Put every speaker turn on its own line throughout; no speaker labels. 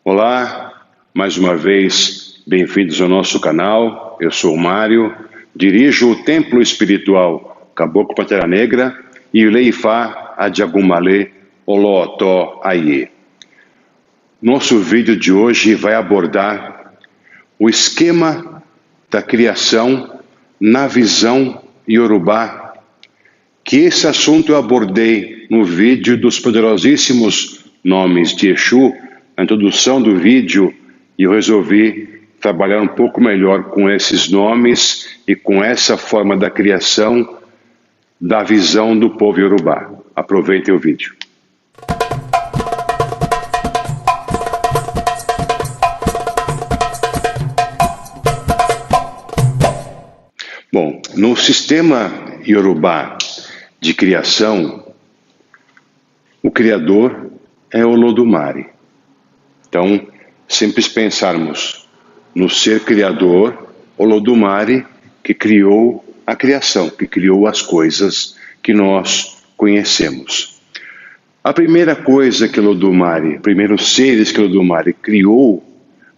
Olá, mais uma vez, bem-vindos ao nosso canal. Eu sou o Mário, dirijo o Templo Espiritual Caboclo Pantera Negra e o Leifá Adjagumalê Olootó Aie. Nosso vídeo de hoje vai abordar o esquema da criação na visão Yorubá, que esse assunto eu abordei no vídeo dos poderosíssimos nomes de Exu, a introdução do vídeo, e eu resolvi trabalhar um pouco melhor com esses nomes e com essa forma da criação da visão do povo Yorubá. Aproveitem o vídeo. Bom, no sistema Yorubá de criação, o Criador é Olodumare. Então, sempre pensarmos no ser Criador, Olodumare, que criou a criação, que criou as coisas que nós conhecemos. A primeira coisa que Olodumare, primeiros seres que Olodumare criou,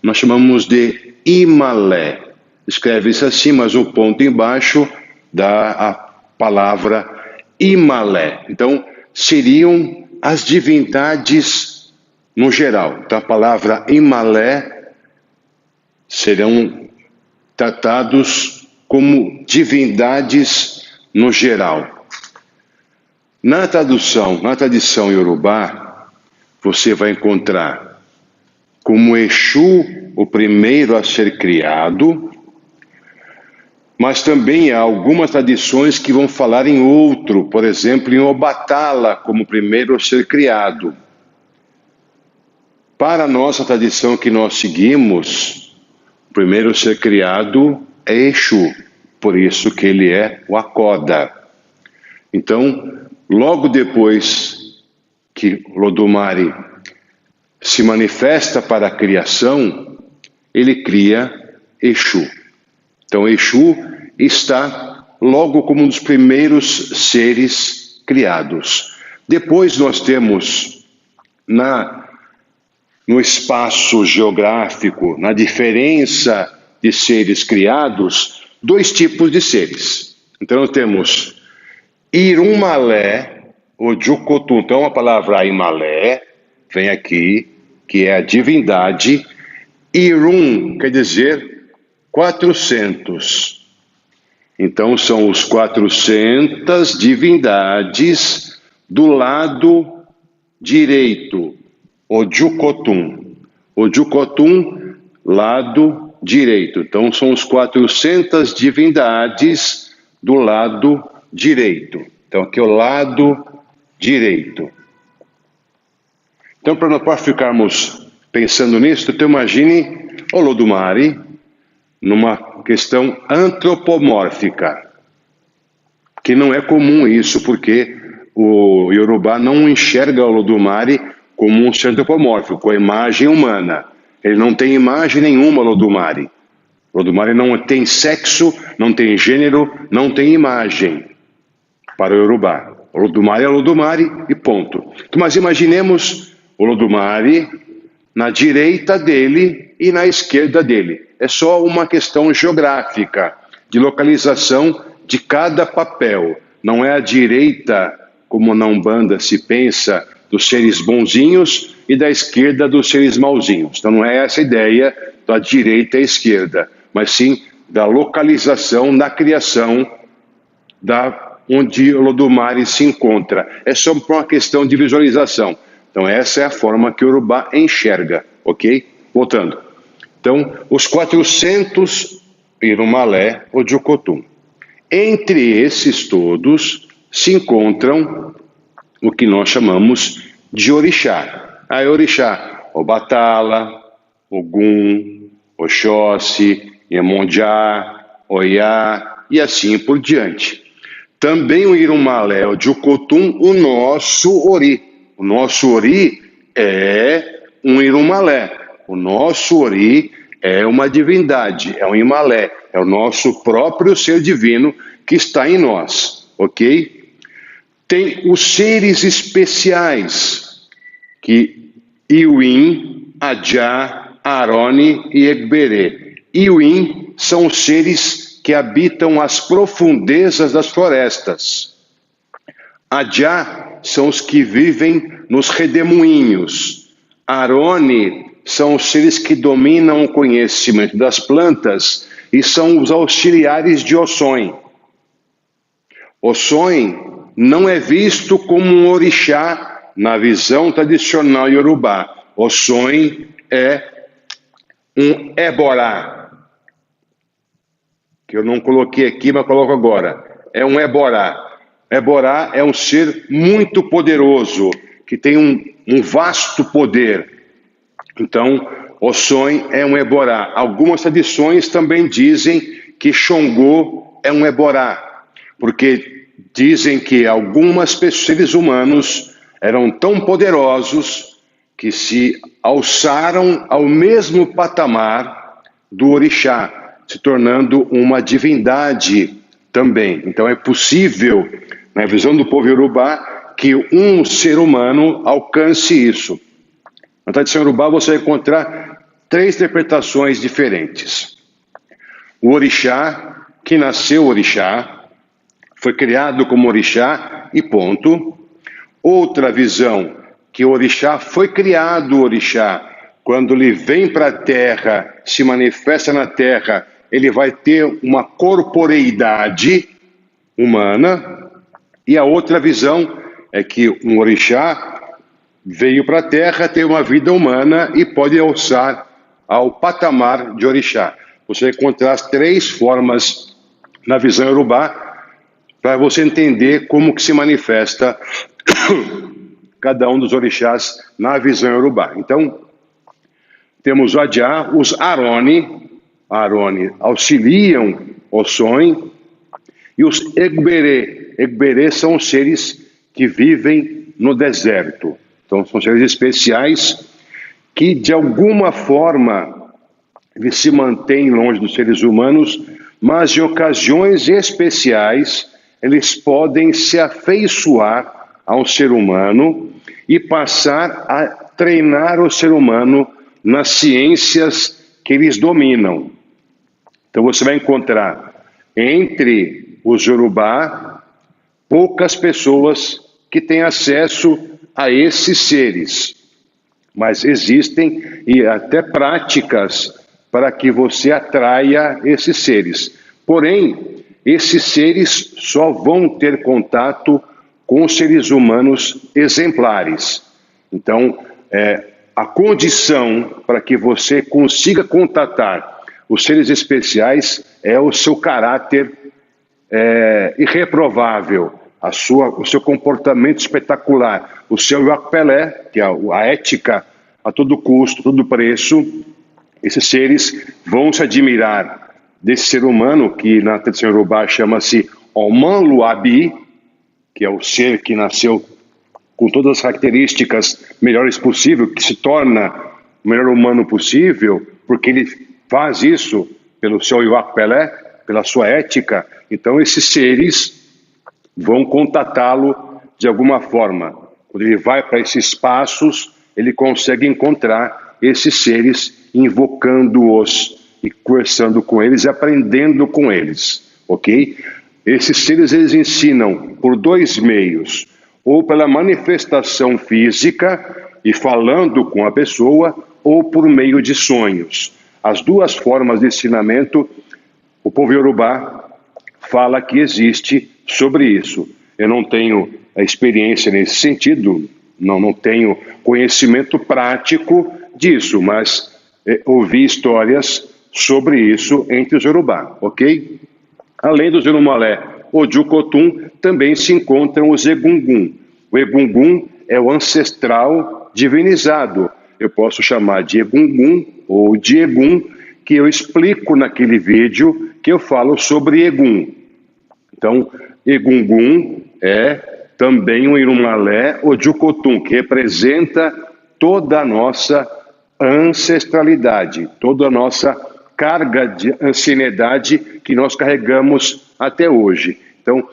nós chamamos de Imalé. Escreve-se assim, mas o ponto embaixo dá a palavra Imalé. Então, seriam as divindades no geral. Então, a palavra Imalé serão tratados como divindades no geral. Na tradução, na tradição Yorubá, você vai encontrar como Exu o primeiro a ser criado, mas também há algumas tradições que vão falar em outro, por exemplo, em Obatala como primeiro a ser criado. Para a nossa tradição que nós seguimos, o primeiro a ser criado é Exu, por isso que ele é o Akoda. Então, logo depois que Olodumare se manifesta para a criação, ele cria Exu. Então, Exu está logo como um dos primeiros seres criados. Depois nós temos no espaço geográfico, na diferença de seres criados, dois tipos de seres. Então nós temos Irummalé, ou Jukotum. Então a palavra Imalé vem aqui, que é a divindade. Irum quer dizer 400. Então são os 400 divindades do lado direito, o Jukotum. O Jukotum, lado direito. Então são os 400 divindades do lado direito. Então aqui é o lado direito. Então, para nós ficarmos pensando nisso, então imagine Olodumare numa questão antropomórfica, que não é comum isso, porque o Yorubá não enxerga o Olodumare como um ser antropomórfico, com a imagem humana. Ele não tem imagem nenhuma, Olodumare. Olodumare não tem sexo, não tem gênero, não tem imagem para o Yorubá. Olodumare é Olodumare e ponto. Então, mas imaginemos Olodumare na direita dele e na esquerda dele. É só uma questão geográfica, de localização de cada papel. Não é a direita, como na Umbanda se pensa, dos seres bonzinhos e da esquerda dos seres mauzinhos. Então não é essa a ideia da direita e esquerda, mas sim da localização na criação onde Olodumare se encontra. É só uma questão de visualização. Então essa é a forma que o Yorubá enxerga, ok? Voltando. Então, os 400 Irummalé, o Jukotum. Entre esses todos se encontram o que nós chamamos de Orixá. A Orixá, Obatala, Ogum, Oxóssi, Iemonjá, Oiá e assim por diante. Também o Irummalé, o Jukotum, o nosso Ori. O nosso Ori é um Irummalé. O nosso Ori é uma divindade, é um Imalé, é o nosso próprio ser divino que está em nós, ok? Tem os seres especiais, que Iwin, Adjá, Arone e Egberê. Iuim são os seres que habitam as profundezas das florestas. Adjá são os que vivem nos redemoinhos. Arone são os seres que dominam o conhecimento das plantas e são os auxiliares de Ossoin. Ossoin não é visto como um orixá na visão tradicional iorubá. Ossoin é um Eborá, que eu não coloquei aqui, mas coloco agora. É um Eborá. Eborá é um ser muito poderoso, que tem um vasto poder. Então, Ossoin é um Eborá. Algumas tradições também dizem que Xongô é um Eborá, porque dizem que algumas seres humanos eram tão poderosos que se alçaram ao mesmo patamar do orixá, se tornando uma divindade também. Então é possível, na visão do povo iorubá, que um ser humano alcance isso. Na tradição iorubá você vai encontrar 3 interpretações diferentes. O orixá, que nasceu orixá, foi criado como orixá e ponto. Outra visão, que o orixá foi criado orixá. Quando ele vem para a terra, se manifesta na terra, ele vai ter uma corporeidade humana. E a outra visão é que um orixá veio para a terra, tem uma vida humana e pode alçar ao patamar de orixá. Você vai encontrar as 3 formas na visão iorubá para você entender como que se manifesta cada um dos orixás na visão iorubá. Então, temos o Adjá, os Arone auxiliam Ossoin, e os Egberê. Egberê são os seres que vivem no deserto. Então, são seres especiais que, de alguma forma, eles se mantêm longe dos seres humanos, mas em ocasiões especiais, eles podem se afeiçoar ao ser humano e passar a treinar o ser humano nas ciências que eles dominam. Então você vai encontrar entre os Yorubá poucas pessoas que têm acesso a esses seres, mas existem e até práticas para que você atraia esses seres. Porém, esses seres só vão ter contato com os seres humanos exemplares. Então, a condição para que você consiga contatar os seres especiais é o seu caráter irreprovável, o seu comportamento espetacular, o seu Iwakpelé, que é a ética a todo custo, a todo preço. Esses seres vão se admirar desse ser humano, que na tradição iorubá chama-se Omanluabi, que é o ser que nasceu com todas as características melhores possível, que se torna o melhor humano possível, porque ele faz isso pelo seu Iwakpelé, pela sua ética. Então esses seres vão contatá-lo de alguma forma. Quando ele vai para esses espaços, ele consegue encontrar esses seres, invocando-os e conversando com eles e aprendendo com eles, ok? Esses seres, eles ensinam por 2 meios, ou pela manifestação física e falando com a pessoa, ou por meio de sonhos. As 2 formas de ensinamento, o povo iorubá fala que existe sobre isso. Eu não tenho experiência nesse sentido, não tenho conhecimento prático disso, mas ouvi histórias sobre isso entre os Yorubá, ok? Além dos Yorumbalé, Ojukotum, também se encontram os Egungun. O Egungun é o ancestral divinizado. Eu posso chamar de Egungun ou de Egum, que eu explico naquele vídeo que eu falo sobre Egum. Então, Egungun é também um Irumalé Ojukotum, que representa toda a nossa ancestralidade, toda a nossa carga de ancianidade que nós carregamos até hoje. Então,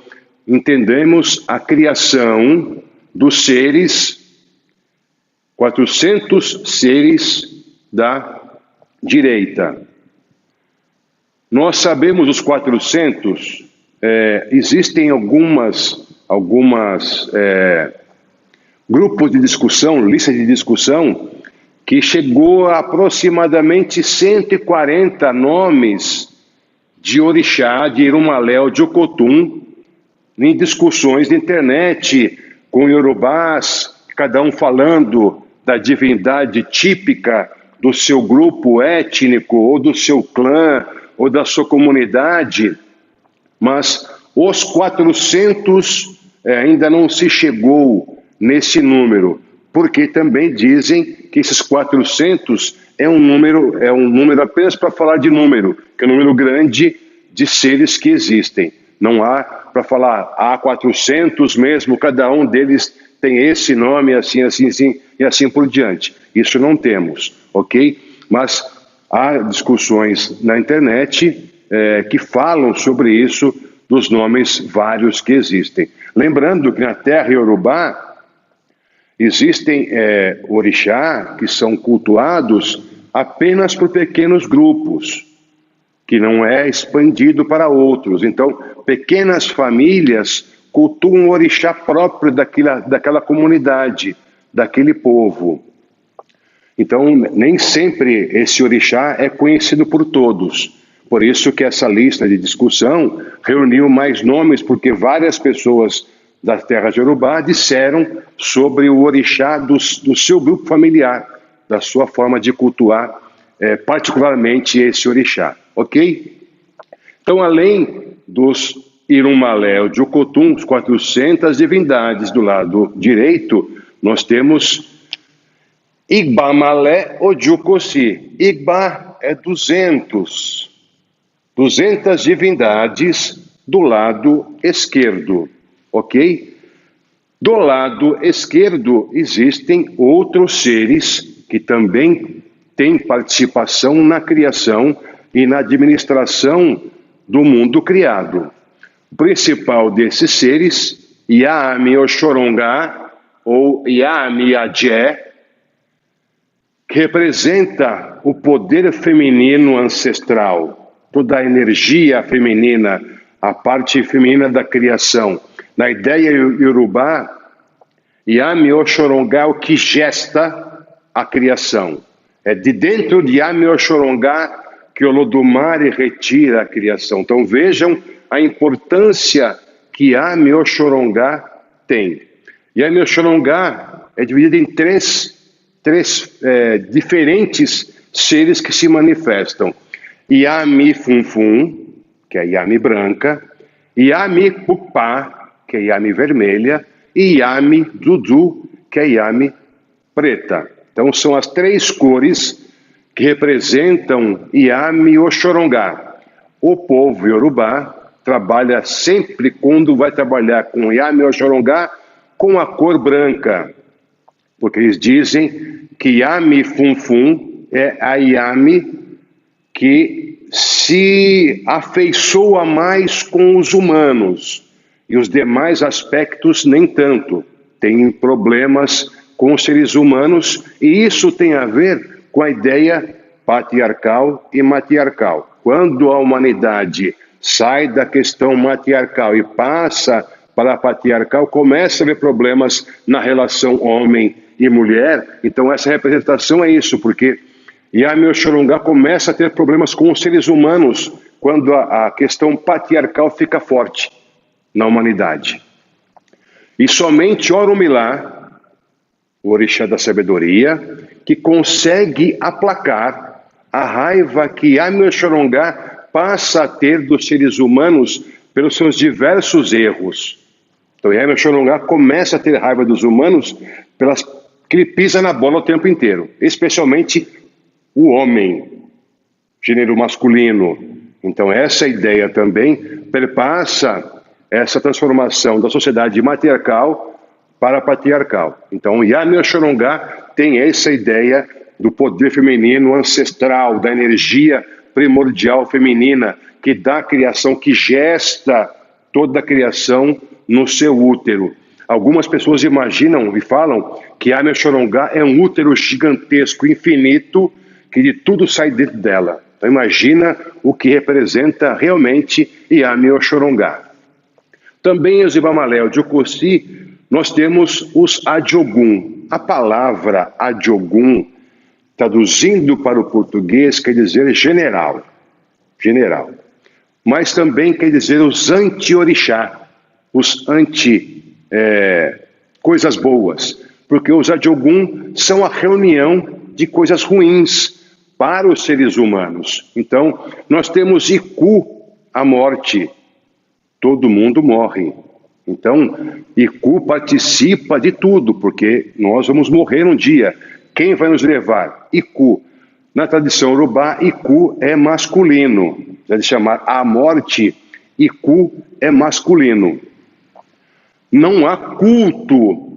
entendemos a criação dos seres, 400 seres da direita. Nós sabemos os 400, existem algumas grupos de discussão, listas de discussão, que chegou a aproximadamente 140 nomes de orixá, de Irumaléu, de Ocotum, em discussões de internet, com iorubás, cada um falando da divindade típica do seu grupo étnico, ou do seu clã, ou da sua comunidade, mas os 400 ainda não se chegou nesse número, porque também dizem que esses 400 é um número apenas para falar de número, que é um número grande de seres que existem. Não há para falar, há 400 mesmo, cada um deles tem esse nome, assim, e assim por diante. Isso não temos, ok? Mas há discussões na internet que falam sobre isso, dos nomes vários que existem. Lembrando que na terra iorubá existem orixá que são cultuados apenas por pequenos grupos, que não é expandido para outros. Então, pequenas famílias cultuam o orixá próprio daquela comunidade, daquele povo. Então, nem sempre esse orixá é conhecido por todos. Por isso que essa lista de discussão reuniu mais nomes, porque várias pessoas da terra de Iorubá disseram sobre o orixá do seu grupo familiar, da sua forma de cultuar, particularmente esse orixá, ok? Então, além dos Irumaléu de Ocotum, os 400 divindades do lado direito, nós temos Igbamalé Ojukosi. Igba é 200 divindades do lado esquerdo, ok? Do lado esquerdo existem outros seres que também têm participação na criação e na administração do mundo criado. O principal desses seres, Yami Oxorongá, ou Yami Adjé, que representa o poder feminino ancestral, toda a energia feminina, a parte feminina da criação. Na ideia iorubá, Yami Oxorongá é o que gesta a criação. É de dentro de Yami Oxorongá que Olodumare retira a criação. Então vejam a importância que Yami Oxorongá tem. Yami Oxorongá é dividido em três diferentes seres que se manifestam. Yami Funfun, que é Yami branca, Yami Pupá, que é Yami vermelha, e Yami Dudu, que é Yami preta. Então são as três cores que representam Yami Oxorongá. O povo iorubá trabalha sempre, quando vai trabalhar com Yami Oxorongá, com a cor branca, porque eles dizem que Yami Funfun é a Yami que se afeiçoa mais com os humanos, e os demais aspectos nem tanto. Tem problemas com os seres humanos, e isso tem a ver com a ideia patriarcal e matriarcal. Quando a humanidade sai da questão matriarcal e passa para a patriarcal, começa a haver problemas na relação homem e mulher. Então essa representação é isso, porque Yami Oxorongá começa a ter problemas com os seres humanos quando a questão patriarcal fica forte na humanidade. E somente Orunmilá, o orixá da sabedoria, que consegue aplacar a raiva que Yami Oxorongá passa a ter dos seres humanos pelos seus diversos erros. Então Yami Oxorongá começa a ter raiva dos humanos que ele pisa na bola o tempo inteiro, especialmente o homem, gênero masculino. Então essa ideia também perpassa essa transformação da sociedade matriarcal para patriarcal. Então Yami Oxorongá tem essa ideia do poder feminino ancestral, da energia primordial feminina, que dá a criação, que gesta toda a criação no seu útero. Algumas pessoas imaginam e falam que Yami Oxorongá é um útero gigantesco, infinito, que de tudo sai dentro dela. Então imagina o que representa realmente Yami Oxorongá. Também os Ibamalé de Ocosi, nós temos os Adiogun. A palavra Adiogun, traduzindo para o português, quer dizer general. General. Mas também quer dizer os anti-orixá, os coisas boas. Porque os Adiogun são a reunião de coisas ruins para os seres humanos. Então, nós temos Iku, a morte. Todo mundo morre. Então, Iku participa de tudo, porque nós vamos morrer um dia. Quem vai nos levar? Iku. Na tradição urubá, Iku é masculino. Deve chamar a morte, Iku é masculino. Não há culto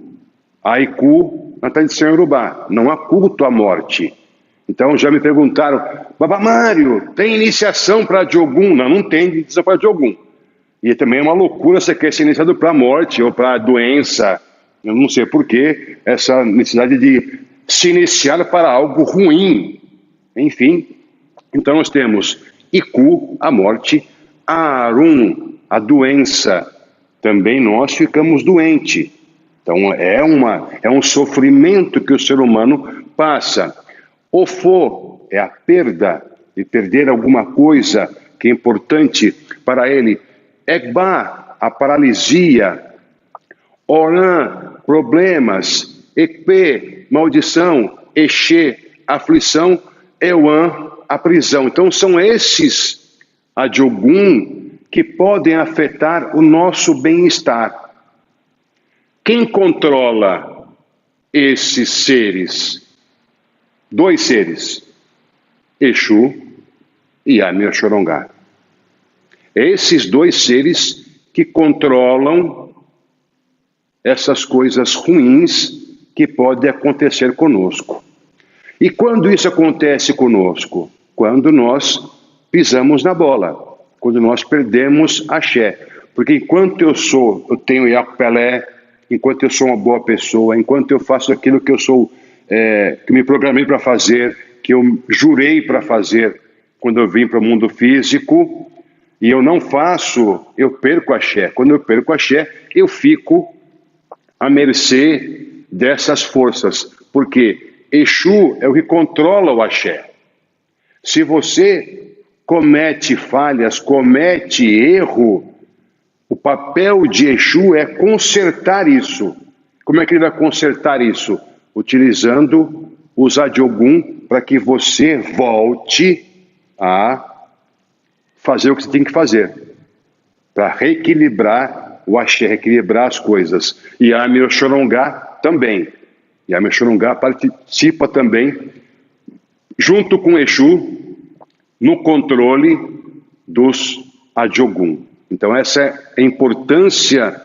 a Iku na tradição urubá. Não há culto à morte. Então já me perguntaram, Baba Mário, tem iniciação para Adiogun? Não, não tem iniciação para Adiogun. E também é uma loucura você querer ser iniciado para a morte ou para a doença. Eu não sei por que essa necessidade de se iniciar para algo ruim. Enfim, então nós temos Iku, a morte, Arun, a doença. Também nós ficamos doentes. Então é um sofrimento que o ser humano passa. Ofo é a perda, de perder alguma coisa que é importante para ele. Egba, a paralisia. Oran, problemas. Ekpe, maldição. Exê, aflição. Euan, a prisão. Então são esses Adiogun que podem afetar o nosso bem-estar. Quem controla esses seres? Dois seres, Exu e Yami Oxorongá. Esses dois seres que controlam essas coisas ruins que podem acontecer conosco. E quando isso acontece conosco? Quando nós pisamos na bola, quando nós perdemos axé. Porque enquanto eu tenho Iaco Pelé, enquanto eu sou uma boa pessoa, enquanto eu faço aquilo que eu sou, que me programei para fazer, que eu jurei para fazer quando eu vim para o mundo físico, e eu não faço, eu perco axé. Quando eu perco axé, eu fico à mercê dessas forças, porque Exu é o que controla o axé. Se você comete falhas, comete erro, o papel de Exu é consertar isso. Como é que ele vai consertar isso? Utilizando os Adiogun para que você volte a fazer o que você tem que fazer, para reequilibrar o axé, reequilibrar as coisas. E a Yami Oxorongá também. Yami Oxorongá participa também, junto com Exu, no controle dos Adiogun. Então essa é a importância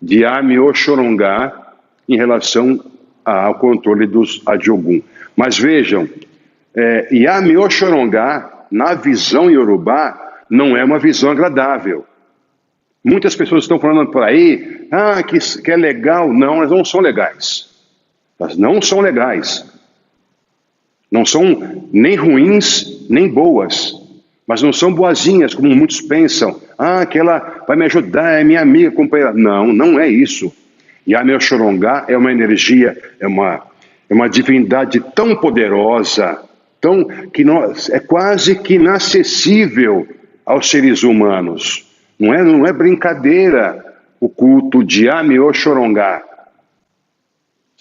de Yami Oxorongá em relação ao controle dos Adiogun. Mas vejam, Yami Oxorongá, na visão iorubá, não é uma visão agradável. Muitas pessoas estão falando por aí, que é legal. Não, elas não são legais. Elas não são legais. Não são nem ruins, nem boas. Mas não são boazinhas, como muitos pensam. Que ela vai me ajudar, é minha amiga, companheira. Não, não é isso. Yami Oxorongá é uma energia, é uma divindade tão poderosa, é quase que inacessível aos seres humanos. Não é brincadeira o culto de Yami Oxorongá.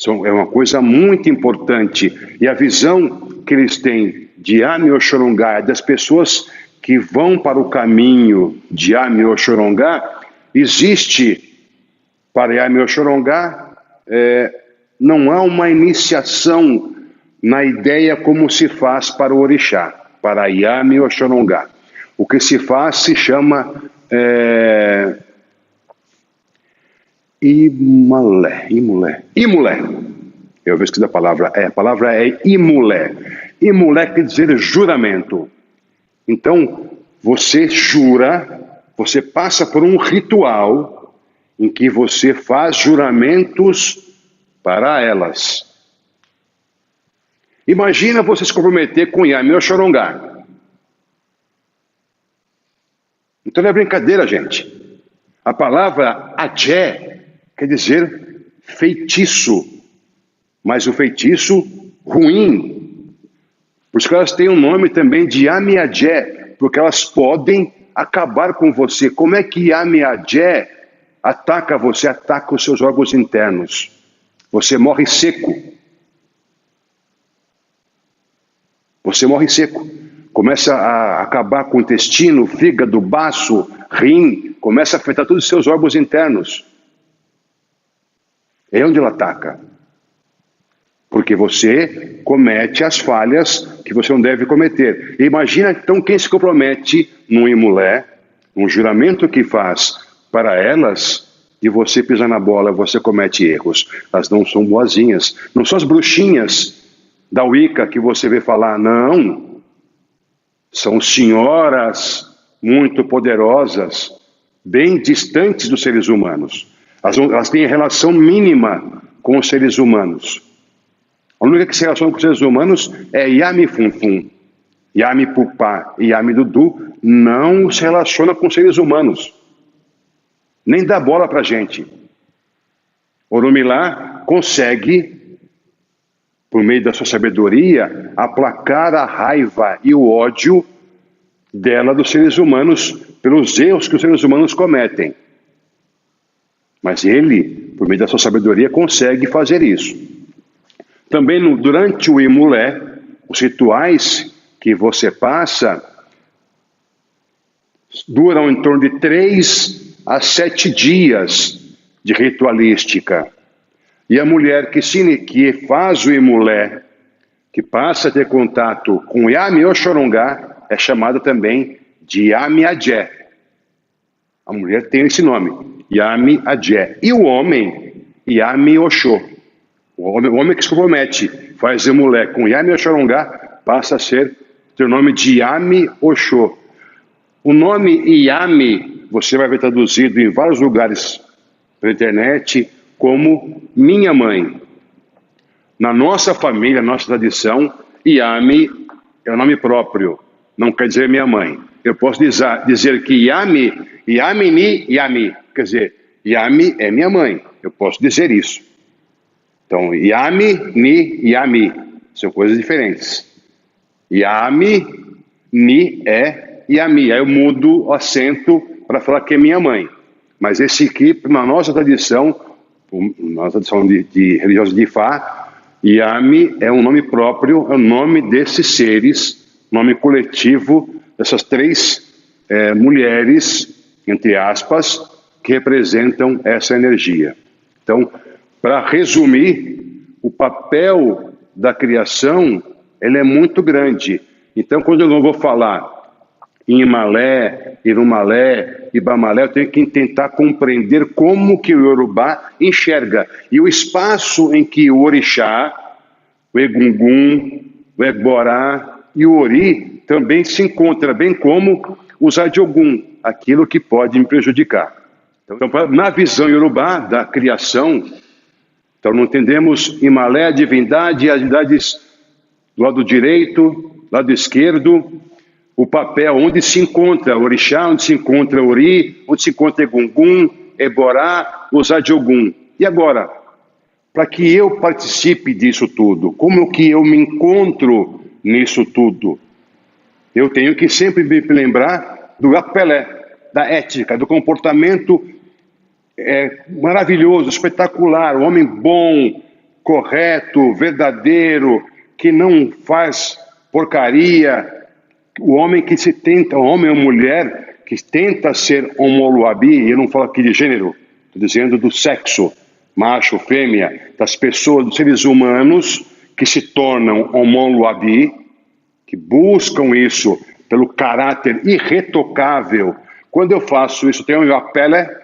É uma coisa muito importante. E a visão que eles têm de Yami Oxorongá, das pessoas que vão para o caminho de Yami Oxorongá, existe para Yami Oxorongá, não há uma iniciação na ideia como se faz para o orixá, para Yami Oxorongá. O que se faz se chama Imulé. Eu esqueci a palavra é Imulé. Imulé quer dizer juramento. Então, você jura, você passa por um ritual em que você faz juramentos para elas. Imagina você se comprometer com Yami Oxorongá. Então não é brincadeira, gente. A palavra Ajé quer dizer feitiço, mas um feitiço ruim. Por isso que elas têm um nome também de Yami Ajé, porque elas podem acabar com você. Como é que Yami Ajé ataca você, ataca os seus órgãos internos? Você morre seco. Você morre seco. Começa a acabar com o intestino, fígado, baço, rim, começa a afetar todos os seus órgãos internos. É onde ela ataca. Porque você comete as falhas que você não deve cometer. E imagina então quem se compromete num imulé, um juramento que faz para elas, e você pisa na bola, você comete erros. Elas não são boazinhas. Não são as bruxinhas da Wicca que você vê falar, não. São senhoras muito poderosas, bem distantes dos seres humanos. Elas têm relação mínima com os seres humanos. A única que se relaciona com os seres humanos é Yami Funfun. Yami Pupá e Yami Dudu não se relaciona com os seres humanos. Nem dá bola pra gente. Oromilá consegue, por meio da sua sabedoria, aplacar a raiva e o ódio dela dos seres humanos pelos erros que os seres humanos cometem. Mas ele, por meio da sua sabedoria, consegue fazer isso. Também durante o imulé, os rituais que você passa duram em torno de 3 a 7 dias de ritualística. E a mulher que faz o imulé, que passa a ter contato com Yami Oxorongá, é chamada também de Yami Ajé. A mulher tem esse nome, Yami Ajé. E o homem, Yami Oxô. O homem que se compromete, faz imulé com Yami Oxorongá, passa a ter o nome de Yami Oxô. O nome Yami, você vai ver traduzido em vários lugares pela internet, como minha mãe. Na nossa família, nossa tradição, Yami é o nome próprio, não quer dizer minha mãe. Eu posso dizer que Yami, Yami ni Yami, quer dizer, Yami é minha mãe, eu posso dizer isso. Então, Yami ni Yami, são coisas diferentes. Yami ni é Yami, aí eu mudo o acento para falar que é minha mãe. Mas esse aqui, na nossa tradição de religiosa de Ifá, Yami é um nome próprio, é o nome desses seres, nome coletivo dessas 3 mulheres, entre aspas, que representam essa energia. Então, para resumir, o papel da criação, ele é muito grande. Então, quando eu não vou falar em Imalé, Irumalé, Ibamalé, eu tenho que tentar compreender como que o Yorubá enxerga. E o espaço em que o Orixá, o Egungun, o Egborá e o Ori também se encontram, bem como os Adiogun, aquilo que pode me prejudicar. Então, na visão Yorubá da criação, então não entendemos Imalé, a divindade, as divindades do lado direito, lado esquerdo, o papel onde se encontra Orixá, onde se encontra Ori, onde se encontra Egungun, Eborá, os Adiogun. E agora, para que eu participe disso tudo, como que eu me encontro nisso tudo? Eu tenho que sempre me lembrar do Apelé, da ética, do comportamento maravilhoso, espetacular, o homem bom, correto, verdadeiro, que não faz porcaria, o homem que se tenta, o homem ou mulher que tenta ser homoluabi, eu não falo aqui de gênero, estou dizendo do sexo, macho, fêmea, das pessoas, dos seres humanos que se tornam homoluabi, que buscam isso pelo caráter irretocável. Quando eu faço isso, eu tenho Apelé,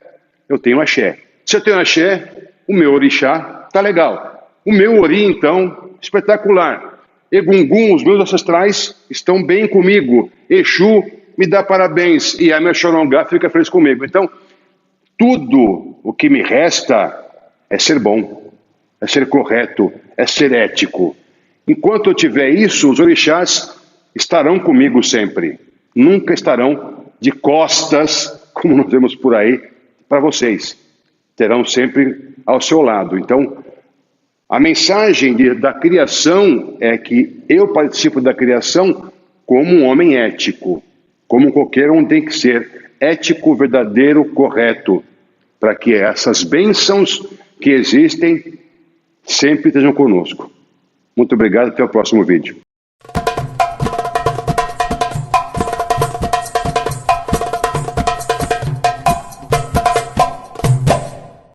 eu tenho axé. Se eu tenho axé, o meu orixá tá legal. O meu ori, então, espetacular. Egungun, os meus ancestrais estão bem comigo. Exu me dá parabéns. E a minha Xorongá fica feliz comigo. Então, tudo o que me resta é ser bom, é ser correto, é ser ético. Enquanto eu tiver isso, os orixás estarão comigo sempre. Nunca estarão de costas, como nós vemos por aí, para vocês. Terão sempre ao seu lado. Então, a mensagem da criação é que eu participo da criação como um homem ético, como qualquer um tem que ser, ético, verdadeiro, correto, para que essas bênçãos que existem sempre estejam conosco. Muito obrigado, até o próximo vídeo.